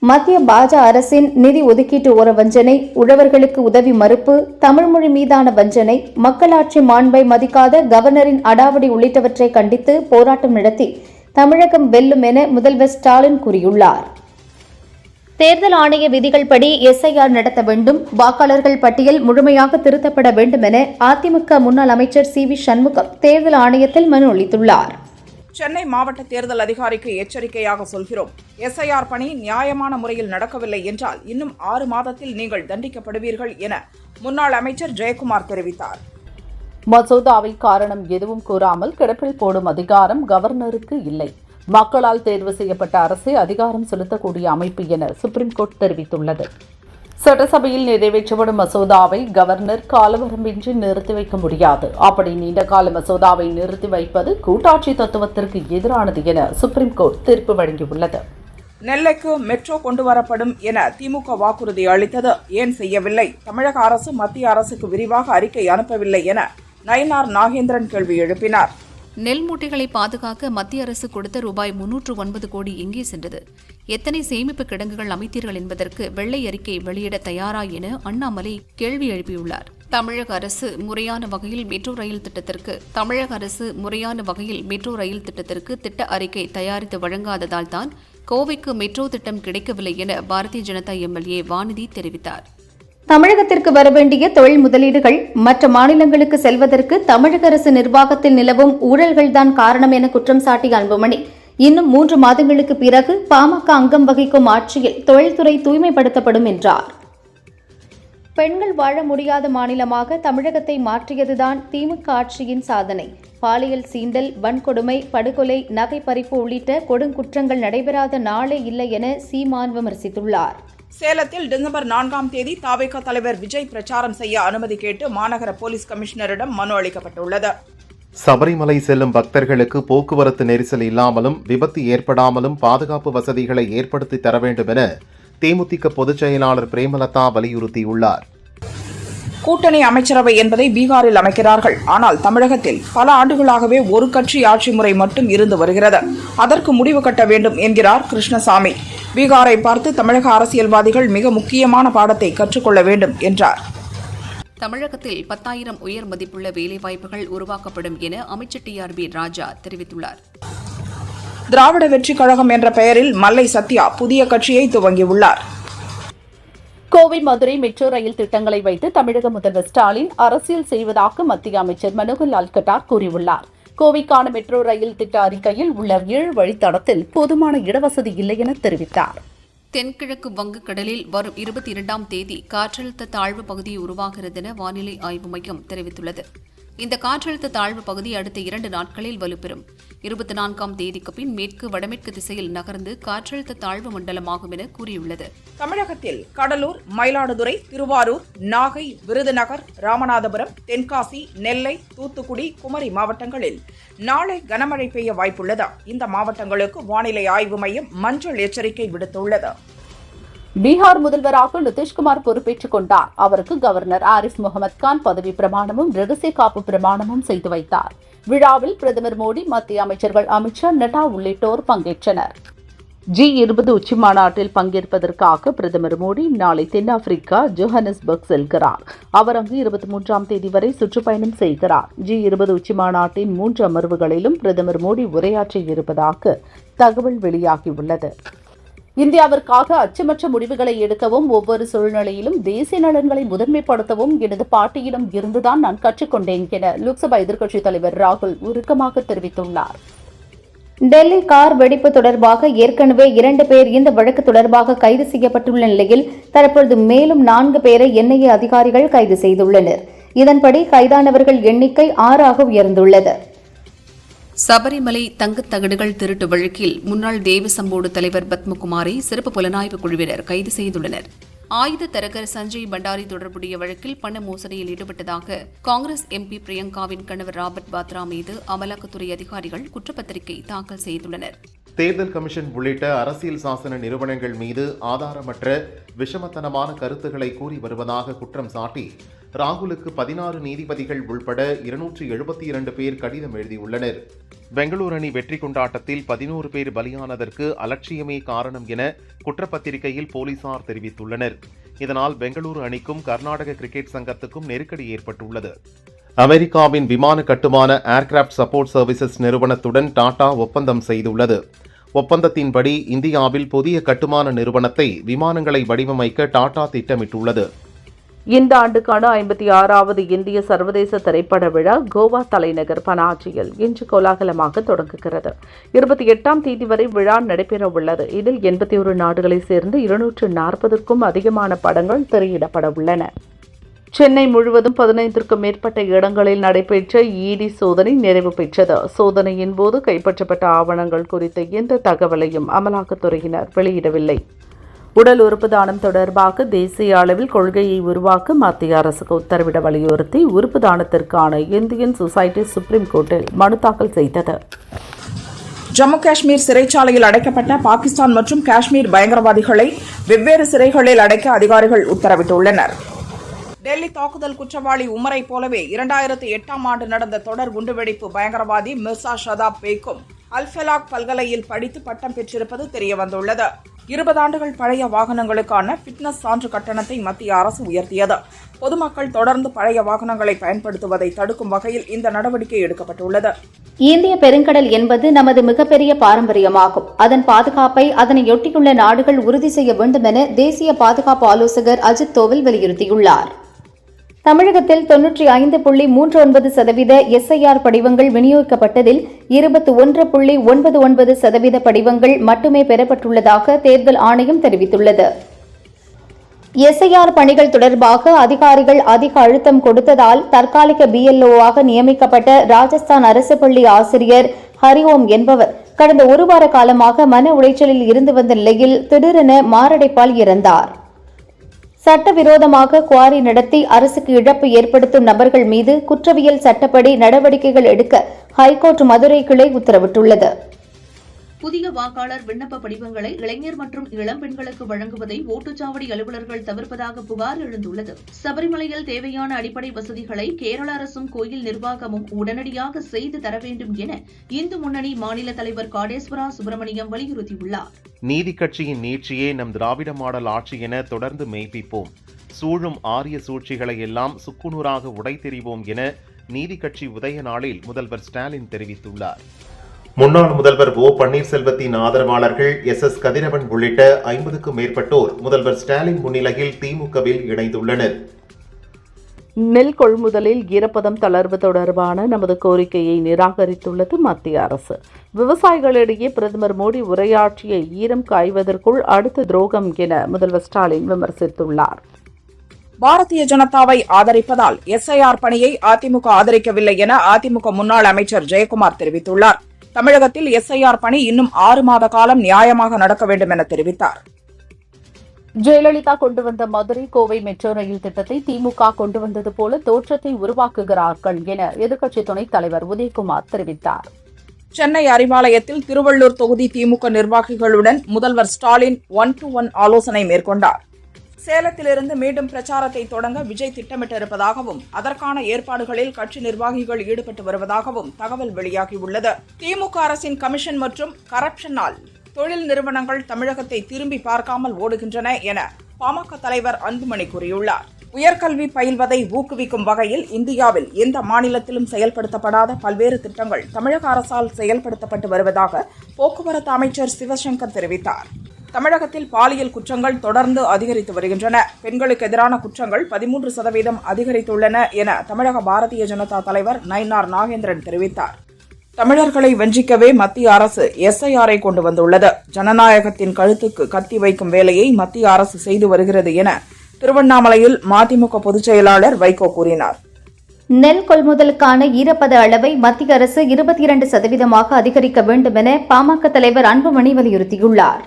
மத்திய பாஜக அரசின் நிதி ஒதுக்கீட்டு ஓர வஞ்சனை, உழவர்களுக்கு உதவி மறுப்பு, தமிழ்மொழி மீதான வஞ்சனை, மக்களாட்சி மாண்பை மதிக்காத கவர்னரின் அடாவடி உள்ளிட்டவற்றை கண்டித்து போராட்டம் நடத்தி தமிழகம் வெல்லும் என முதல்வர் ஸ்டாலின் கூறியுள்ளார். தேர்தல் ஆணைய விதிகள் படி எஸ்ஐஆர் நடத்த வேண்டும், வாக்காளர்கள் பட்டியல் முழுமையாக திருத்தப்பட வேண்டும் என அதிமுக முன்னாள் அமைச்சர் சி.வி. சண்முகம் தேர்தல் ஆணையத்தில் மனு அளித்துள்ளார். சென்னை மாவட்ட தேர்தல் அதிகாரிக்கு எச்சரிக்கையாக சொல்கிறோம். எஸ்ஐஆர் பணி நியாயமான முறையில் நடக்கவில்லை என்றால் இன்னும் 6 மாதத்தில் நீங்கள் தண்டிக்கப்படுவீர்கள் என முன்னாள் அமைச்சர் ஜெயக்குமார் தெரிவித்தார். மசோதாவை காரணம் எதுவும் கூறாமல் கிடப்பில் போடும் அதிகாரம் கவர்னருக்கு இல்லை. மக்களால் தேர்வு செய்யப்பட்ட அரசே அதிகாரம் செலுத்தக்கூடிய அமைப்பு என சுப்ரீம் கோர்ட் தெரிவித்துள்ளது. சட்டசபையில் நிறைவேற்றப்படும் மசோதாவை கவர்னர் காலவரம்பின்றி நிறுத்தி வைக்க முடியாது. அப்படி நீண்டகால மசோதாவை நிறுத்தி வைப்பது கூட்டாட்சி தத்துவத்திற்கு எதிரானது என சுப்ரீம் கோர்ட் தீர்ப்பு வழங்கியுள்ளது. நெல்லைக்கு மெட்ரோ கொண்டுவரப்படும் என திமுக வாக்குறுதி அளித்தது ஏன் செய்யவில்லை? தமிழக அரசு மத்திய அரசுக்கு விரிவாக அறிக்கை அனுப்பவில்லை என நயினார் நாகேந்திரன் கேள்வி எழுப்பினார். நெல் மூட்டைகளை பாதுகாக்க மத்திய அரசு கொடுத்த ரூபாய் 309 கோடி எங்கே சென்றது? எத்தனை சேமிப்பு கிடங்குகள் அமைத்தீர்கள் என்பதற்கு வெள்ளை அறிக்கை வெளியிட தயாரா என அண்ணாமலை கேள்வி எழுப்பியுள்ளார். தமிழக அரசு முறையான வகையில் மெட்ரோ ரயில் திட்டத்திற்கு திட்ட அறிக்கை தயாரித்து வழங்காததால் தான் கோவைக்கு மெட்ரோ திட்டம் கிடைக்கவில்லை என பாரதிய ஜனதா எம்எல்ஏ வானதி தெரிவித்தார். தமிழகத்திற்கு வரவேண்டிய தொழில் முதலீடுகள் மற்ற மாநிலங்களுக்கு செல்வதற்கு தமிழக அரசு நிர்வாகத்தில் நிலவும் ஊழல்கள்தான் காரணம் என குற்றம் சாட்டிய அன்புமணி, இன்னும் 3 மாதங்களுக்கு பிறகு பாமக அங்கம் வகிக்கும் ஆட்சியில் தொழில்துறை தூய்மைப்படுத்தப்படும் என்றார். பெண்கள் வாழ முடியாத மாநிலமாக தமிழகத்தை மாற்றியதுதான் திமுக ஆட்சியின் சாதனை. பாலியல் சீண்டல், வன்கொடுமை, படுகொலை, நகை பறிப்பு உள்ளிட்ட கொடுங்குற்றங்கள் நடைபெறாத நாளே இல்லை என சீமான் விமர்சித்துள்ளார். சேலத்தில் டிசம்பர் 4ஆம் தேதி தவிக தலைவர் விஜய் பிரச்சாரம் செய்ய அனுமதி கேட்டு மாநகர போலீஸ் கமிஷனரிடம் மனு அளிக்கப்பட்டுள்ளது. சபரிமலை செல்லும் பக்தர்களுக்கு போக்குவரத்து நெரிசல் இல்லாமலும் விபத்து ஏற்படாமலும் பாதுகாப்பு வசதிகளை ஏற்படுத்தி தர வேண்டும் என தேமுதிக பொதுச் செயலாளர் பிரேமலதா வலியுறுத்தியுள்ளார். கூட்டணி அமைச்சரவை என்பதை பீகாரில் அமைக்கிறார்கள். ஆனால் தமிழகத்தில் பல ஆண்டுகளாகவே ஒரு கட்சி ஆட்சி முறை மட்டும் இருந்து வருகிறது. அதற்கு முடிவு கட்ட வேண்டும் என்கிறார் கிருஷ்ணசாமி. பீகாரை பார்த்து தமிழக அரசியல்வாதிகள் மிக முக்கியமான பாடத்தை கற்றுக்கொள்ள வேண்டும் என்றார். தமிழகத்தில் 10,000 உயர் மதிப்புள்ள வேலைவாய்ப்புகள் உருவாக்கப்படும் என அமைச்சர் டி.ஆர்.பி. ராஜா தெரிவித்துள்ளார். திராவிட வெற்றிக் கழகம் என்ற பெயரில் மல்லை சத்யா புதிய கட்சியை துவங்கியுள்ளார். கோவை மதுரை மெட்ரோ ரயில் திட்டங்களை வைத்து தமிழக முதல்வர் ஸ்டாலின் அரசியல் செய்வதாக மத்திய அமைச்சர் மனோகர் லால் கட்டார் கூறியுள்ளார். கோவைக்கான மெட்ரோ ரயில் திட்ட அறிக்கையில் உள்ள 7 வழித்தடத்தில் போதுமான இடவசதி இல்லை என தெரிவித்தார். தென்கிழக்கு வங்கக்கடலில் வரும் 22ஆம் தேதி காற்றழுத்த தாழ்வு பகுதி உருவாகிறது என வானிலை ஆய்வு மையம் தெரிவித்துள்ளது. இந்த காற்றழுத்த தாழ்வு பகுதி அடுத்த 2 நாட்களில் வலுப்பெறும். 24ஆம் தேதிக்கு பின் மேற்கு வடமேற்கு திசையில் நகர்ந்து காற்றழுத்த தாழ்வு மண்டலமாகும் என கூறியுள்ளது. தமிழகத்தில் கடலூர், மயிலாடுதுறை, திருவாரூர், நாகை, விருதுநகர், ராமநாதபுரம், தென்காசி, நெல்லை, தூத்துக்குடி, குமரி மாவட்டங்களில் நாளை கனமழை பெய்ய வாய்ப்புள்ளது. இந்த மாவட்டங்களுக்கு வானிலை ஆய்வு மையம் மஞ்சள் எச்சரிக்கை விடுத்துள்ளது. பீகார் முதல்வராக நிதிஷ்குமார் பொறுப்பேற்றுக் கொண்டார். அவருக்கு கவர்னர் ஆரிஃப் முகமது கான் பதவி பிரமாணமும் ரகசிய காப்பு பிரமாணமும் செய்து வைத்தார். விழாவில் பிரதமர் மோடி, மத்திய அமைச்சர்கள் அமித்ஷா, நட்டா உள்ளிட்டோர் பங்கேற்றனர். G20 உச்சி மாநாட்டில் பங்கேற்பதற்காக பிரதமர் மோடி நாளை தென்னாப்பிரிக்கா ஜோஹானஸ்பர்க் செல்கிறார். அவர் அங்கு 23ஆம் தேதி வரை சுற்றுப்பயணம் செய்கிறார். G20 உச்சி மாநாட்டின் 3 அமர்வுகளிலும் பிரதமர் மோடி உரையாற்ற இருப்பதாக தகவல் வெளியாகியுள்ளது. இந்தியாவிற்காக அச்சமற்ற முடிவுகளை எடுக்கவும் ஒவ்வொரு சூழ்நிலையிலும் தேசிய நலன்களை முதன்மைப்படுத்தவும் எனது பாட்டியிடம் இருந்துதான் நான் கற்றுக்கொண்டேன் என லோக்சபா எதிர்க்கட்சித் தலைவர் ராகுல் உருக்கமாக தெரிவித்துள்ளார். டெல்லி கார் வெடிப்பு தொடர்பாக ஏற்கனவே 2 பேர் இந்த வழக்கு தொடர்பாக கைது செய்யப்பட்டுள்ள நிலையில் தற்பொழுது மேலும் 4 பேரை என்ஐஏ அதிகாரிகள் கைது செய்துள்ளனர். இதன்படி கைதானவர்கள் எண்ணிக்கை 6 ஆக உயர்ந்துள்ளது. சபரிமலை தங்கத் தகடுகள் திருட்டு வழக்கில் முன்னாள் தேவசம்போடு தலைவர் பத்மகுமாரை சிறப்பு புலனாய்வு குழுவினர் கைது செய்துள்ளனர். ஆயுத தரகர் சஞ்சய் பண்டாரி தொடர்புடைய வழக்கில் பண மோசடியில் ஈடுபட்டதாக காங்கிரஸ் எம்பி பிரியங்காவின் கணவர் ராபர்ட் வாத்ரா மீது அமலாக்கத்துறை அதிகாரிகள் குற்றப்பத்திரிகை தாக்கல் செய்துள்ளனர். தேர்தல் கமிஷன் உள்ளிட்ட அரசியல் சாசன நிறுவனங்கள் மீது ஆதாரமற்ற விஷமத்தனமான கருத்துக்களை கூறி வருவதாக குற்றம் சாட்டி ராகுலுக்கு 16 நீதிபதிகள் உள்பட 272 பேர் கடிதம் எழுதியுள்ளனர். பெங்களூரு அணி வெற்றி கொண்டாட்டத்தில் 11 பேர் பலியானதற்கு அலட்சியமே காரணம் என குற்றப்பத்திரிகையில் போலீசார் தெரிவித்துள்ளனர். இதனால் பெங்களூரு அணிக்கும் கர்நாடக கிரிக்கெட் சங்கத்துக்கும் நெருக்கடி ஏற்பட்டுள்ளது. அமெரிக்காவின் விமான கட்டுமான ஏர்கிராப்ட் சப்போர்ட் சர்வீசஸ் நிறுவனத்துடன் டாடா ஒப்பந்தம் செய்துள்ளது. ஒப்பந்தத்தின்படி இந்தியாவில் புதிய கட்டுமான நிறுவனத்தை விமானங்களை வடிவமைக்க டாடா திட்டமிட்டுள்ளது. இந்த ஆண்டுக்கான 56வது இந்திய சர்வதேச திரைப்பட விழா கோவா தலைநகர் பனாஜியில் இன்று கோலாகலமாக தொடங்குகிறது. 28ஆம் தேதி வரை விழா நடைபெற உள்ளது. இதில் 81 நாடுகளைச் சேர்ந்து 240க்கும் அதிகமான படங்கள் திரையிடப்பட உள்ளன. சென்னை முழுவதும் 15க்கும் மேற்பட்ட இடங்களில் நடைபெற்ற இடி சோதனை நிறைவு பெற்றது. சோதனையின் போது கைப்பற்றப்பட்ட ஆவணங்கள் குறித்த எந்த தகவலையும் அமலாக்கத்துறையினர் வெளியிடவில்லை. உடல் உறுப்பு தானம் தொடர்பாக தேசிய அளவில் கொள்கையை உருவாக்க மத்திய அரசுக்கு உத்தரவிட வலியுறுத்தி உறுப்பு தானத்திற்கான இந்தியன் சொசைட்டி சுப்ரீம் கோர்ட்டில் மனு தாக்கல் செய்தது. ஜம்மு காஷ்மீர் சிறைச்சாலையில் அடைக்கப்பட்ட பாகிஸ்தான் மற்றும் காஷ்மீர் பயங்கரவாதிகளை வெவ்வேறு சிறைகளில் அடைக்க அதிகாரிகள் உத்தரவிட்டுள்ளனர். டெல்லி தாக்குதல் குற்றவாளி உமரை போலவே 2008ஆம் ஆண்டு நடந்த தொடர் குண்டுவெடிப்பு பயங்கரவாதி மிர்சா ஷதாப் பேக்கும் அல்ஃபெலாக் பல்கலையில் படித்து பட்டம் பெற்றிருப்பது தெரியவந்துள்ளது. 20 ஆண்டுகள் பழைய வாகனங்களுக்கான ஃபிட்னஸ் சான்று கட்டணத்தை மத்திய அரசு உயர்த்தியது. பொதுமக்கள் தொடர்ந்து பழைய வாகனங்களை பயன்படுத்துவதை தடுக்கும் வகையில் இந்த நடவடிக்கை எடுக்கப்பட்டுள்ளது. இந்திய பெருங்கடல் என்பது நமது மிகப்பெரிய பாரம்பரியமாகும். அதன் பாதுகாப்பை அதனையொட்டியுள்ள நாடுகள் உறுதி செய்ய வேண்டும் என தேசிய பாதுகாப்பு ஆலோசகர் அஜித் தோவல் வலியுறுத்தியுள்ளார். தமிழகத்தில் 95.39% SIR படிவங்கள் விநியோகிக்கப்பட்டதில் 21.99% படிவங்கள் மட்டுமே பெறப்பட்டுள்ளதாக தேர்தல் ஆணையம் தெரிவித்துள்ளது. SIR பணிகள் தொடர்பாக அதிகாரிகள் அதிக அழுத்தம் கொடுத்ததால் தற்காலிக BLOவாக நியமிக்கப்பட்ட ராஜஸ்தான் அரசு பள்ளி ஆசிரியர் ஹரிஓம் என்பவர் கடந்த ஒரு வார காலமாக மன உளைச்சலில் இருந்து வந்த நிலையில் திடீரென மாரடைப்பால் இறந்தார். சட்டவிரோதமாக குவாரி நடத்தி அரசுக்கு இழப்பு ஏற்படுத்தும் நபர்கள் மீது குற்றவியல் சட்டப்படி நடவடிக்கைகள் எடுக்க ஹைகோர்ட் மதுரை கிளை உத்தரவிட்டுள்ளது. புதிய வாக்காளர் விண்ணப்ப படிவங்களை இளைஞர் மற்றும் இளம்பெண்களுக்கு வழங்குவதை ஓட்டுச்சாவடி அலுவலர்கள் தவிர்ப்பதாக புகார் எழுந்துள்ளது. சபரிமலையில் தேவையான அடிப்படை வசதிகளை கேரள அரசும் கோயில் நிர்வாகமும் உடனடியாக செய்து தர வேண்டும் என இந்து முன்னணி மாநில தலைவர் காடேஸ்வரா சுப்பிரமணியம் வலியுறுத்தியுள்ளார். நீதி கட்சியின் நீட்சியே நம் திராவிட மாடல் ஆட்சி என தொடர்ந்து மெய்ப்பிப்போம். சூழும் ஆரிய சூழ்ச்சிகளை எல்லாம் சுக்குநூறாக உடைத்தெறிவோம் என நீதி கட்சி உதய நாளில் முதல்வர் ஸ்டாலின் தெரிவித்துள்ளார். முன்னாள் முதல்வர் ஓ பன்னீர்செல்வத்தின் ஆதரவாளர்கள் SS கதிரவன் உள்ளிட்ட 50க்கும் மேற்பட்டோர் முதல்வர் ஸ்டாலின் முன்னிலையில் திமுகவில் இணைந்துள்ளனர். நெல் கொள்முதலில் ஈரப்பதம் தளர்வு தொடர்பான நமது கோரிக்கையை நிராகரித்துள்ளது மத்திய அரசு. விவசாயிகளிடையே பிரதமர் மோடி உரையாற்றிய ஈரம் காய்வதற்குள் அடுத்த துரோகம் என முதல்வர் ஸ்டாலின் விமர்சித்துள்ளார். பாரதிய ஜனதாவை ஆதரிப்பதால் SIR பணியை அதிமுக ஆதரிக்கவில்லை என அதிமுக முன்னாள் அமைச்சர் ஜெயக்குமார் தெரிவித்துள்ளார். தமிழகத்தில் SIR பணி இன்னும் 6 மாத காலம் நியாயமாக நடக்க வேண்டும் என தெரிவித்தார். ஜெயலலிதா கொண்டு வந்த மதுரை கோவை மெட்ரோ ரயில் திட்டத்தை திமுக கொண்டு வந்தது போல தோற்றத்தை உருவாக்குகிறார்கள் என எதிர்க்கட்சி துணைத் தலைவர் உதயகுமார் தெரிவித்தார். சென்னை அறிவாலயத்தில் திருவள்ளூர் தொகுதி திமுக நிர்வாகிகளுடன் முதல்வர் ஸ்டாலின் 1-to-1 ஆலோசனை மேற்கொண்டார். சேலத்திலிருந்து மீண்டும் பிரச்சாரத்தை தொடங்க விஜய் திட்டமிட்டிருப்பதாகவும் அதற்கான ஏற்பாடுகளில் கட்சி நிர்வாகிகள் ஈடுபட்டு வருவதாகவும் தகவல் வெளியாகியுள்ளது. திமுக அரசின் கமிஷன் மற்றும் கரப்ஷனால் தொழில் நிறுவனங்கள் தமிழகத்தை திரும்பி பார்க்காமல் ஓடுகின்றன என பாமக தலைவர் அன்புமணி கூறியுள்ளார். உயர்கல்வி பயில்வதை ஊக்குவிக்கும் வகையில் இந்தியாவில் எந்த மாநிலத்திலும் செயல்படுத்தப்படாத பல்வேறு திட்டங்கள் தமிழக அரசால் செயல்படுத்தப்பட்டு வருவதாக போக்குவரத்து அமைச்சர் சிவசங்கர் தெரிவித்தார். தமிழகத்தில் பாலியல் குற்றங்கள் தொடர்ந்து அதிகரித்து வருகின்றன. பெண்களுக்கு எதிரான குற்றங்கள் 13% அதிகரித்துள்ளன என தமிழக பாரதிய ஜனதா தலைவர் நயினார் நாகேந்திரன் தெரிவித்தார். தமிழர்களை வஞ்சிக்கவே மத்திய அரசு SIR-ஐ கொண்டு வந்துள்ளது. ஜனநாயகத்தின் கழுத்துக்கு கத்தி வைக்கும் வேலையை மத்திய அரசு செய்து வருகிறது என திருவண்ணாமலையில் மதிமுக பொதுச் செயலாளர் வைகோ கூறினார். நெல் கொள்முதலுக்கான ஈரப்பத அளவை மத்திய அரசு 22% அதிகரிக்க வேண்டும் என பாமக தலைவர் அன்புமணி வலியுறுத்தியுள்ளார்.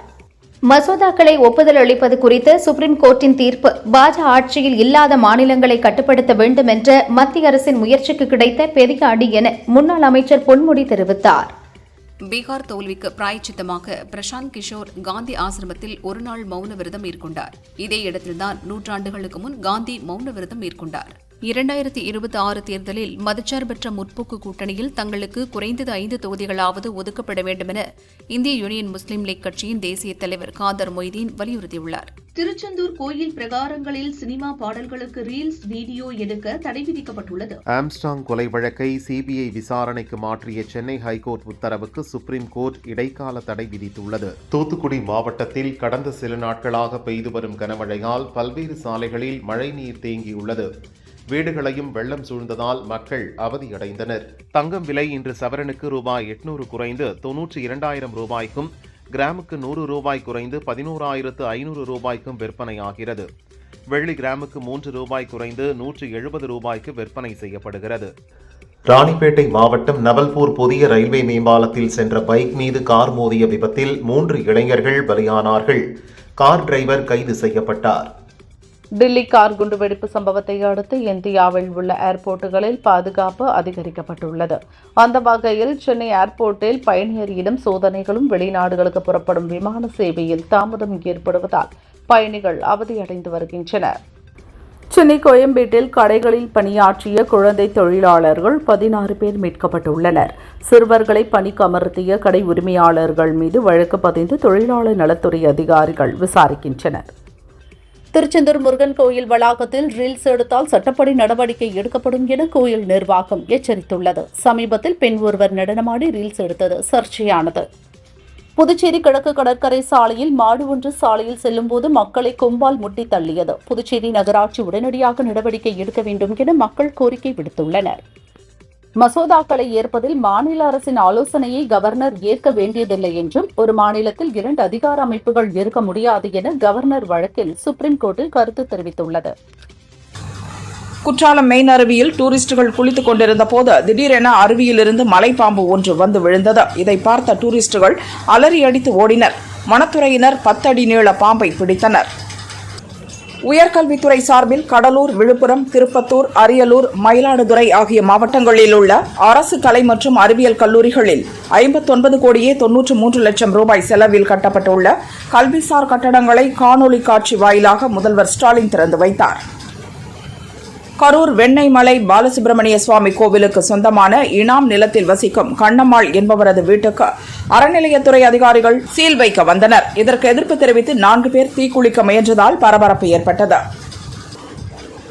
மசோதாக்களை ஒப்புதல் அளிப்பது குறித்த சுப்ரீம் கோர்ட்டின் தீர்ப்பு பாஜக ஆட்சியில் இல்லாத மாநிலங்களை கட்டுப்படுத்த வேண்டும் என்ற மத்திய அரசின் முயற்சிக்கு கிடைத்த பெரிய அடி என முன்னாள் அமைச்சர் பொன்முடி தெரிவித்தார். பீகார் தோல்விக்கு பிராயச்சித்தமாக பிரசாந்த் கிஷோர் காந்தி ஆசிரமத்தில் ஒருநாள் மௌன விரதம் மேற்கொண்டார். இதே இடத்தில்தான் நூற்றாண்டுகளுக்கு முன் காந்தி மௌன விரதம் மேற்கொண்டார். 2026 தேர்தலில் மதச்சார்பற்ற முற்போக்கு கூட்டணியில் தங்களுக்கு குறைந்தது 5 தொகுதிகளாவது ஒதுக்கப்பட வேண்டும் என இந்திய யூனியன் முஸ்லீம் லீக் கட்சியின் தேசிய தலைவர் காதர் மொய்தீன் வலியுறுத்தியுள்ளார். திருச்செந்தூர் கோயில் பிரகாரங்களில் சினிமா பாடல்களுக்கு ரீல்ஸ் வீடியோ எடுக்க தடை விதிக்கப்பட்டுள்ளது. ஆம்ஸ்ட்ராங் கொலை வழக்கை சிபிஐ விசாரணைக்கு மாற்றிய சென்னை ஹைகோர்ட் உத்தரவுக்கு சுப்ரீம் கோர்ட் இடைக்கால தடை விதித்துள்ளது. தூத்துக்குடி மாவட்டத்தில் கடந்த சில நாட்களாக பெய்து வரும் கனமழையால் பல்வேறு சாலைகளில் மழைநீர் தேங்கியுள்ளது. வீடுகளையும் வெள்ளம் சூழ்ந்ததால் மக்கள் அவதியடைந்தனர். தங்கம் விலை இன்று சவரனுக்கு ரூபாய் 800 குறைந்து 92,000 ரூபாய்க்கும், கிராமுக்கு 100 ரூபாய் குறைந்து 11,500 ரூபாய்க்கும் விற்பனையாகிறது. வெள்ளி கிராமுக்கு 3 ரூபாய் குறைந்து 170 ரூபாய்க்கு விற்பனை செய்யப்படுகிறது. ராணிப்பேட்டை மாவட்டம் நவல்பூர் புதிய ரயில்வே மேம்பாலத்தில் சென்ற பைக் மீது கார் மோதிய விபத்தில் 3 இளைஞர்கள் பலியானார்கள். கார் டிரைவர் கைது செய்யப்பட்டார். டில்லி கார் குண்டுவெடிப்பு சம்பவத்தை அடுத்து இந்தியாவில் உள்ள ஏர்போர்ட்டுகளில் பாதுகாப்பு அதிகரிக்கப்பட்டுள்ளது. அந்த வகையில் சென்னை ஏர்போர்ட்டில் பயணியரிடம் சோதனைகளும், வெளிநாடுகளுக்கு புறப்படும் விமான சேவையில் தாமதம் ஏற்படுவதால் பயணிகள் அவதியடைந்து வருகின்றனர். சென்னை கோயம்பேட்டில் கடைகளில் பணியாற்றிய குழந்தை தொழிலாளர்கள் 16 பேர் மீட்கப்பட்டுள்ளனர். சிறுவர்களை பணிக்கு அமர்த்திய கடை உரிமையாளர்கள் மீது வழக்கு பதிந்து தொழிலாளர் நலத்துறை அதிகாரிகள் விசாரிக்கின்றனர். திருச்செந்தூர் முருகன் கோயில் வளாகத்தில் ரீல்ஸ் எடுத்தால் சட்டப்படி நடவடிக்கை எடுக்கப்படும் என கோயில் நிர்வாகம் எச்சரித்துள்ளது. சமீபத்தில் பெண் ஒருவர் நடனமாடி ரீல்ஸ் எடுத்தது சர்ச்சையானது. புதுச்சேரி கிழக்கு கடற்கரை சாலையில் மாடு ஒன்று சாலையில் செல்லும்போது மக்களை கொம்பால் முட்டி தள்ளியது. புதுச்சேரி நகராட்சி உடனடியாக நடவடிக்கை எடுக்க வேண்டும் என மக்கள் கோரிக்கை விடுத்துள்ளனர். மசோதாக்களை ஏற்பதில் மாநில அரசின் ஆலோசனையை கவர்னர் ஏற்க வேண்டியதில்லை என்றும், ஒரு மாநிலத்தில் 2 அதிகார அமைப்புகள் இருக்க முடியாது என கவர்னர் வழக்கில் சுப்ரீம் கோர்ட்டில் கருத்து தெரிவித்துள்ளது. குற்றாலம் மெயின் அருவியில் டூரிஸ்டுகள் குளித்துக் கொண்டிருந்த போது திடீரென அருவியிலிருந்து மலைப்பாம்பு ஒன்று வந்து விழுந்தது. இதை பார்த்த டூரிஸ்டுகள் அலறி அடித்து ஓடினர். வனத்துறையினர் 10 அடி நீள பாம்பை பிடித்தனர். உயர்கல்வித்துறை சார்பில் கடலூர், விழுப்புரம், திருப்பத்தூர், அரியலூர், மயிலாடுதுறை ஆகிய மாவட்டங்களில் உள்ள அரசு கலை மற்றும் அறிவியல் கல்லூரிகளில் 59 கோடியே 93 லட்சம் ரூபாய் செலவில் கட்டப்பட்டுள்ள கல்விசார் கட்டடங்களை காணொலி காட்சி வாயிலாக முதல்வர் ஸ்டாலின் திறந்து வைத்தார். கரூர் வெண்ணெய்மலை பாலசுப்பிரமணிய சுவாமி கோவிலுக்கு சொந்தமான இனாம் நிலத்தில் வசிக்கும் கண்ணம்மாள் என்பவரது வீட்டுக்கு அறநிலையத்துறை அதிகாரிகள் சீல் வைக்க வந்தனர். இதற்கு எதிர்ப்பு தெரிவித்து 4 பேர் தீக்குளிக்க முயன்றதால் பரபரப்பு ஏற்பட்டது.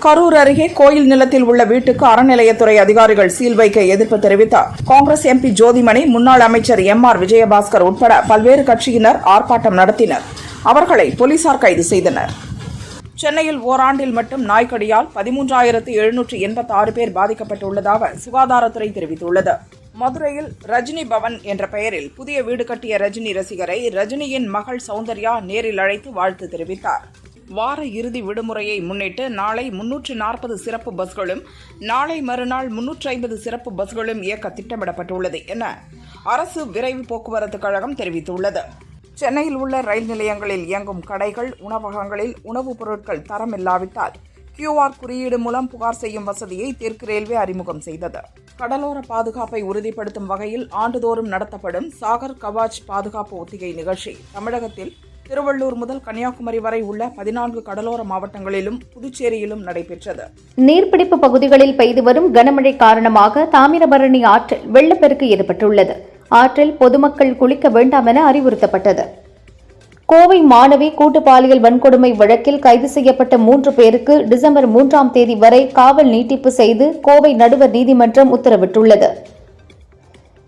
கரூர் அருகே கோயில் நிலத்தில் உள்ள வீட்டுக்கு அறநிலையத்துறை அதிகாரிகள் சீல் வைக்க எதிர்ப்பு தெரிவித்த காங்கிரஸ் எம்பி ஜோதிமணி, முன்னாள் அமைச்சர் MR விஜயபாஸ்கர் உட்பட பல்வேறு கட்சியினர் ஆர்ப்பாட்டம் நடத்தினர். அவர்களை போலீசார் கைது செய்தனர். சென்னையில் ஓராண்டில் மட்டும் நாய்க்கடியால் 13,786 பேர் பாதிக்கப்பட்டுள்ளதாக சுகாதாரத்துறை தெரிவித்துள்ளது. மதுரையில் ரஜினி பவன் என்ற பெயரில் புதிய வீடு கட்டிய ரஜினி ரசிகரை ரஜினியின் மகள் சௌந்தர்யா நேரில் அழைத்து வாழ்த்து தெரிவித்தார். வார இறுதி விடுமுறையை முன்னிட்டு நாளை 340 சிறப்பு பஸ்களும், நாளை மறுநாள் 350 சிறப்பு பஸ்களும் இயக்க திட்டமிடப்பட்டுள்ளது என அரசு விரைவு போக்குவரத்து கழகம் தெரிவித்துள்ளது. சென்னையில் உள்ள ரயில் நிலையங்களில் இயங்கும் கடைகள், உணவகங்களில் உணவுப் பொருட்கள் தரம் இல்லாவிட்டால் QR குறியீடு மூலம் புகார் செய்யும் வசதியை தெற்கு ரயில்வே அறிமுகம் செய்தது. கடலோர பாதுகாப்பை உறுதிப்படுத்தும் வகையில் ஆண்டுதோறும் நடத்தப்படும் சாகர் கவாச் பாதுகாப்பு ஒத்திகை நிகழ்ச்சி தமிழகத்தில் திருவள்ளூர் முதல் கன்னியாகுமரி வரை உள்ள 14 கடலோர மாவட்டங்களிலும் புதுச்சேரியிலும் நடைபெற்றது. நீர்பிடிப்பு பகுதிகளில் பெய்து வரும் கனமழை காரணமாக தாமிரபரணி ஆற்றில் வெள்ளப்பெருக்கு ஏற்பட்டுள்ளது. ஆற்றில் பொதுமக்கள் குளிக்க வேண்டாம் என அறிவுறுத்தப்பட்டது. கோவை மாணவி கூட்டு பாலியல் வன்கொடுமை வழக்கில் கைது செய்யப்பட்ட 3 பேருக்கு டிசம்பர் 3ஆம் தேதி வரை காவல் நீட்டிப்பு செய்து கோவை நடுவர் நீதிமன்றம் உத்தரவிட்டுள்ளது.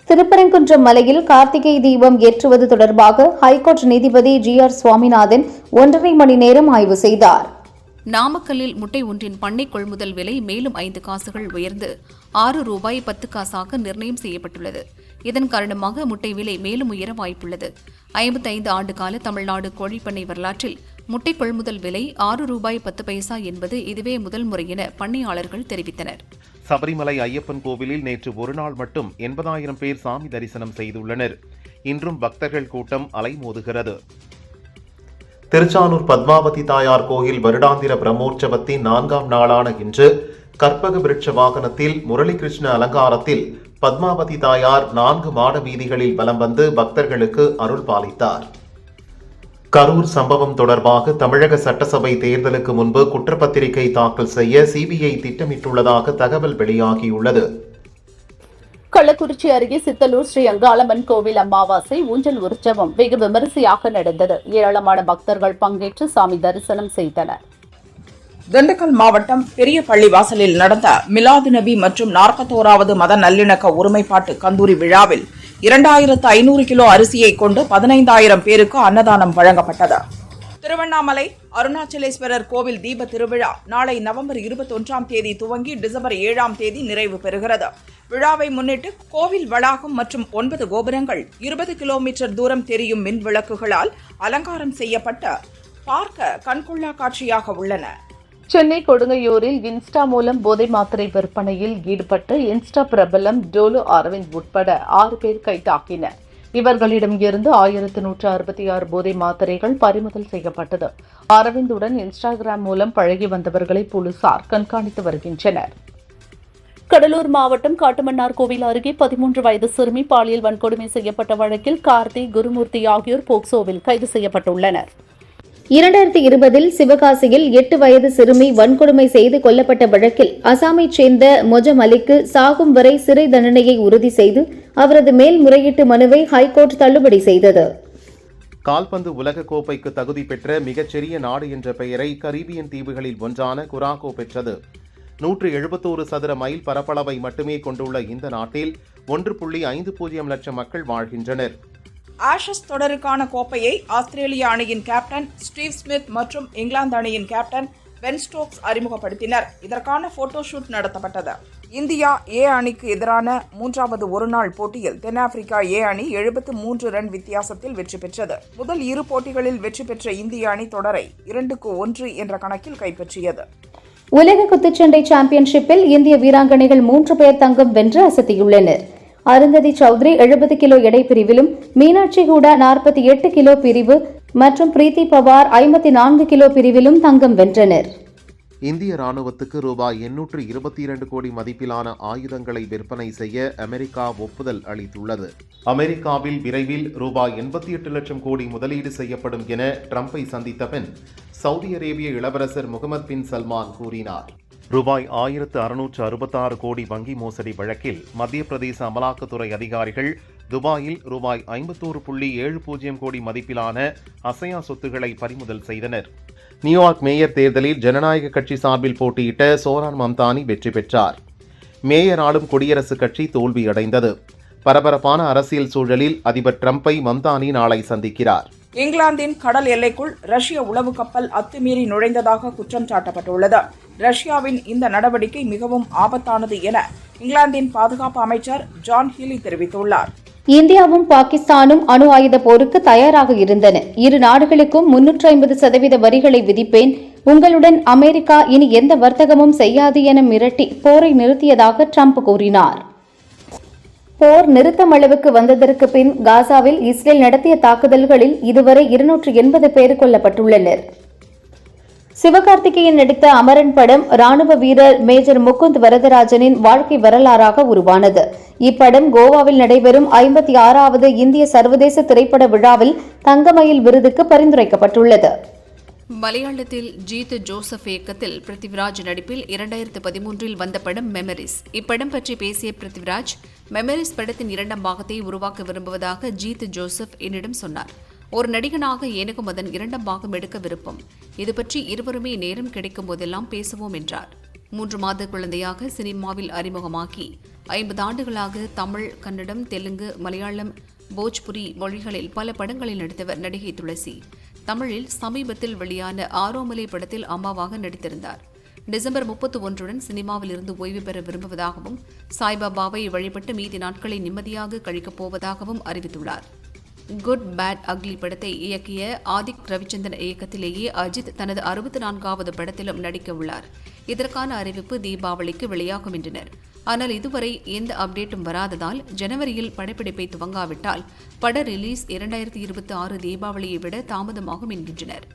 திருப்பரங்குன்றம் மலையில் கார்த்திகை தீபம் ஏற்றுவது தொடர்பாக ஹைகோர்ட் நீதிபதி GR சுவாமிநாதன் 1.5 மணி நேரம் ஆய்வு செய்தார். நாமக்கல்லில் முட்டை ஒன்றின் பண்ணை கொள்முதல் விலை மேலும் 5 காசுகள் உயர்ந்து ரூபாய் 10 நிர்ணயம் செய்யப்பட்டுள்ளது. இதன் காரணமாக முட்டை விலை மேலும் உயர வாய்ப்புள்ளது. 55 ஆண்டு கால தமிழ்நாடு கோழிப்பண்ணை வரலாற்றில் முட்டை கொள்முதல் விலை ரூபாய் 10 என்பது இதுவே முதல் முறை என பண்ணையாளர்கள் தெரிவித்தனர். சபரிமலை ஐயப்பன் கோவிலில் நேற்று ஒரு நாள் மட்டும் 80,000 பேர் சாமி தரிசனம் செய்துள்ளனர். இன்றும் பக்தர்கள் கூட்டம் அலைமோதுகிறது. திருச்சானூர் பத்மாவதி தாயார் கோயில் வருடாந்திர பிரம்மோற்சவத்தின் 4ஆம் நாளான இன்று கற்பக விருட்ச வாகனத்தில் முரளிகிருஷ்ண அலங்காரத்தில் பத்மாவதி தாயார் 4 மாட வீதிகளில் வலம் வந்து பக்தர்களுக்கு அருள் பாலித்தார். கரூர் சம்பவம் தொடர்பாக தமிழக சட்டசபை தேர்தலுக்கு முன்பு குற்றப்பத்திரிகை தாக்கல் செய்ய சிபிஐ திட்டமிட்டுள்ளதாக தகவல் வெளியாகியுள்ளது. கள்ளக்குறிச்சி அருகே சித்தலூர் ஸ்ரீ அங்காளம்மன் கோவில் அமாவாசை ஊஞ்சல் உற்சவம் வெகு விமரிசையாக நடந்தது. ஏராளமான பக்தர்கள் பங்கேற்று சாமி தரிசனம் செய்தனர். திண்டுக்கல் மாவட்டம் பெரிய பள்ளிவாசலில் நடந்த மிலாது நபி மற்றும் 41வது மத நல்லிணக்க ஒருமைப்பாட்டு கந்தூரி விழாவில் 2500 கிலோ அரிசியை கொண்டு 15,000 பேருக்கு அன்னதானம் வழங்கப்பட்டது. திருவண்ணாமலை அருணாச்சலேஸ்வரர் கோவில் தீப திருவிழா நாளை நவம்பர் 21ஆம் தேதி துவங்கி டிசம்பர் 7ஆம் தேதி நிறைவு பெறுகிறது. விழாவை முன்னிட்டு கோவில் வளாகம் மற்றும் 9 கோபுரங்கள் 20 கிலோமீட்டர் தூரம் தெரியும் மின் விளக்குகளால் அலங்காரம் செய்யப்பட்டு பார்க்க கண்கொள்ளா காட்சியாக உள்ளன. சென்னை கொடுங்கையூரில் இன்ஸ்டா மூலம் போதை மாத்திரை விற்பனையில் ஈடுபட்ட இன்ஸ்டா பிரபலம் டோலு அரவிந்த் உட்பட 6 பேர் கைதாக்கினர். இவர்களிடம் இருந்து 1166 போதை மாத்திரைகள் பறிமுதல் செய்யப்பட்டது. அரவிந்துடன் இன்ஸ்டாகிராம் மூலம் பழகி வந்தவர்களை போலீசார் கண்காணித்து வருகின்றனர். கடலூர் மாவட்டம் காட்டுமன்னார் கோவில் அருகே 13 வயது சிறுமி பாலியல் வன்கொடுமை செய்யப்பட்ட வழக்கில் கார்த்தி, குருமூர்த்தி ஆகியோர் போக்சோவில் கைது செய்யப்பட்டுள்ளனர். 2020 சிவகாசியில் 8 வயது சிறுமி வன்கொடுமை செய்து கொல்லப்பட்ட வழக்கில் அசாமைச் சேர்ந்த மொஜம் அலிக்கு சாகும் வரை சிறை தண்டனையை உறுதி செய்து அவரது மேல்முறையீட்டு மனுவை ஹைகோர்ட் தள்ளுபடி செய்தது. கால்பந்து உலகக்கோப்பைக்கு தகுதி பெற்ற மிகச்சிறிய நாடு என்ற பெயரை கரீபியன் தீவுகளில் ஒன்றான குராகோ பெற்றது. 171 சதுர மைல் பரப்பளவை மட்டுமே கொண்டுள்ள இந்த நாட்டில் 1.50 லட்சம் மக்கள் வாழ்கின்றனர். ஆஷஸ் தொடருக்கான கோப்பையை ஆஸ்திரேலிய அணியின் கேப்டன் ஸ்டீவ் ஸ்மித் மற்றும் இங்கிலாந்து அணியின் கேப்டன் பென் ஸ்டோக்ஸ் அறிமுகப்படுத்தினர். இதற்கான போட்டோ ஷூட் நடத்தப்பட்டது. இந்தியா ஏ அணிக்கு எதிரான 3வது ஒருநாள் போட்டியில் தென்னாப்பிரிக்கா ஏ அணி 73 ரன் வித்தியாசத்தில் வெற்றி பெற்றது. முதல் 2 போட்டிகளில் வெற்றி பெற்ற இந்திய அணி தொடரை 2-1 என்ற கணக்கில் கைப்பற்றியது. உலக குத்துச்சண்டை சாம்பியன்ஷிப்பில் இந்திய வீராங்கனைகள் 3 பேர் தங்கம் வென்று அசத்தியுள்ளனர். அருந்ததி சௌத்ரி 70 கிலோ எடை பிரிவிலும், மீனாட்சி ஹூடா 48 கிலோ பிரிவு மற்றும் பிரீத்தி பவார் 54 கிலோ பிரிவிலும் தங்கம் வென்றனர். இந்திய ராணுவத்துக்கு ரூபாய் 822 கோடி மதிப்பிலான ஆயுதங்களை விற்பனை செய்ய அமெரிக்கா ஒப்புதல் அளித்துள்ளது. அமெரிக்காவில் விரைவில் ரூபாய் 88 லட்சம் கோடி முதலீடு செய்யப்படும் என ட்ரம்பை சந்தித்த பின் சவுதி அரேபிய இளவரசர் முகமது பின் சல்மான் கூறினார். ரூபாய் 1666 கோடி வங்கி மோசடி வழக்கில் மத்திய பிரதேச அமலாக்கத்துறை அதிகாரிகள் துபாயில் ரூபாய் 51.70 கோடி மதிப்பிலான அசையா சொத்துக்களை பறிமுதல் செய்தனர். நியூயார்க் மேயர் தேர்தலில் ஜனநாயக கட்சி சார்பில் போட்டியிட்ட சோரான் மம்தானி வெற்றி பெற்றார். மேயர் ஆளும் குடியரசுக் கட்சி தோல்வியடைந்தது. பரபரப்பான அரசியல் சூழலில் அதிபர் ட்ரம்பை மம்தானி நாளை சந்திக்கிறார். இங்கிலாந்தின் கடல் எல்லைக்குள் ரஷ்ய உளவு கப்பல் அத்துமீறி நுழைந்ததாக குற்றம் சாட்டப்பட்டுள்ளது. ரஷ்யாவின் இந்த நடவடிக்கை மிகவும் ஆபத்தானது என இங்கிலாந்தின் பாதுகாப்பு அமைச்சர் ஜான் ஹீலி தெரிவித்துள்ளார். இந்தியாவும் பாகிஸ்தானும் அணு ஆயுத போருக்கு தயாராக இருந்தன. இரு நாடுகளுக்கும் 350% வரிகளை விதிப்பேன். உங்களுடன் அமெரிக்கா இனி எந்த வர்த்தகமும் செய்யாது என மிரட்டி போரை நிறுத்தியதாக ட்ரம்ப் கூறினார். போர் நிறுத்தம் அளவுக்கு வந்ததற்கு பின் காசாவில் இஸ்ரேல் நடத்திய தாக்குதல்களில் இதுவரை 280 பேர் கொல்லப்பட்டுள்ளனர். சிவகார்த்திகேயன் நடித்த அமரன் படம் ராணுவ வீரர் மேஜர் முகுந்த் வரதராஜனின் வாழ்க்கை வரலாறாக உருவானது. இப்படம் கோவாவில் நடைபெறும் 56வது இந்திய சர்வதேச திரைப்பட விழாவில் தங்கமயில் விருதுக்கு பரிந்துரைக்கப்பட்டுள்ளது. மலையாளத்தில் ஜீத் ஜோசப் இயக்கத்தில் பிருத்திவிராஜ் நடிப்பில் 2013 வந்த படம் மெமரிஸ். இப்படம் பற்றி பேசிய பிருத்திவிராஜ், மெமரிஸ் படத்தின் 2ஆம் பாகத்தை உருவாக்க விரும்புவதாக ஜீத் ஜோசப் என்னிடம் சொன்னார். ஒரு நடிகனாக எனக்கும் அதன் 2ஆம் பாகம் எடுக்க விருப்பம். இது பற்றி இருவருமே நேரம் கிடைக்கும் போதெல்லாம் பேசுவோம் என்றார். 3 மாத குழந்தையாக சினிமாவில் அறிமுகமாகி 50 ஆண்டுகளாக தமிழ், கன்னடம், தெலுங்கு, மலையாளம், போஜ்புரி மொழிகளில் பல படங்களில் நடித்தவர் நடிகை துளசி. தமிழில் சமீபத்தில் வெளியான ஆரோமலை படத்தில் அம்மாவாக நடித்திருந்தார். டிசம்பர் 31 சினிமாவில் இருந்து ஓய்வு பெற விரும்புவதாகவும் சாய்பாபாவை வழிபட்டு மீதி நாட்களை நிம்மதியாக கழிக்கப் போவதாகவும் அறிவித்துள்ளார். குட் பேட் அக்லி படத்தை இயக்கிய ஆதிக் ரவிச்சந்திரன் இயக்கத்திலேயே அஜித் தனது 64வது படத்திலும் நடிக்க உள்ளார். இதற்கான அறிவிப்பு தீபாவளிக்கு வெளியாகும் என்றனர். ஆனால் இதுவரை எந்த அப்டேட்டும் வராததால் ஜனவரியில் படப்பிடிப்பை துவங்காவிட்டால் பட ரிலீஸ் 2026 தீபாவளியை விட தாமதமாகும் என்கின்றனர்.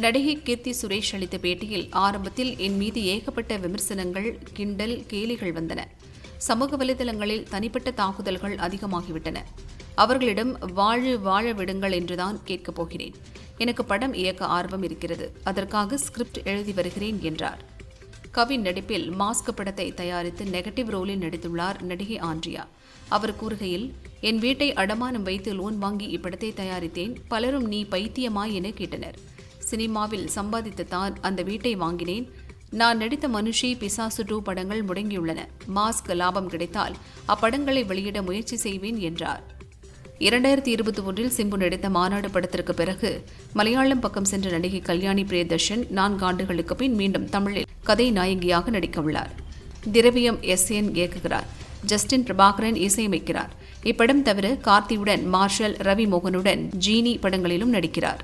நடிகை கீர்த்தி சுரேஷ் அளித்த பேட்டியில், ஆரம்பத்தில் என் மீது ஏகப்பட்ட விமர்சனங்கள், கிண்டல், கேலிகள் வந்தன. சமூக வலைதளங்களில் தனிப்பட்ட தாக்குதல்கள் அதிகமாகிவிட்டன. அவர்களிடம் வாழ விடுங்கள் என்றுதான் கேட்கப் போகிறேன். எனக்கு படம் இயக்க ஆர்வம் இருக்கிறது. அதற்காக ஸ்கிரிப்ட் எழுதி வருகிறேன் என்றார். கவின் நடிப்பில் மாஸ்க் படத்தை தயாரித்து நெகட்டிவ் ரோலில் நடித்துள்ளார் நடிகை ஆண்ட்ரியா. அவர் கூறுகையில், என் வீட்டை அடமானம் வைத்து லோன் வாங்கி இப்படத்தை தயாரித்தேன். பலரும் நீ பைத்தியமா என கேட்டனர். சினிமாவில் சம்பாதித்துத்தான் அந்த வீட்டை வாங்கினேன். நான் நடித்த மனுஷி, பிசாசு 2 படங்கள் முடங்கியுள்ளன. மாஸ்க் லாபம் கிடைத்தால் அப்படங்களை வெளியிட முயற்சி செய்வேன் என்றார். 2021 சிம்பு நடித்த மாநாடு படத்திற்கு பிறகு மலையாளம் பக்கம் சென்ற நடிகை கல்யாணி பிரியதர்ஷன் 4 ஆண்டுகளுக்கு பின் மீண்டும் தமிழில் கதை நாயகியாக நடிக்க உள்ளார். திரவியம் SN இயக்குகிறார். ஜஸ்டின் பிரபாகரன் இசையமைக்கிறார். இப்படம் தவிர கார்த்தியுடன் மார்ஷல், ரவி மோகனுடன் ஜீனி படங்களிலும் நடிக்கிறார்.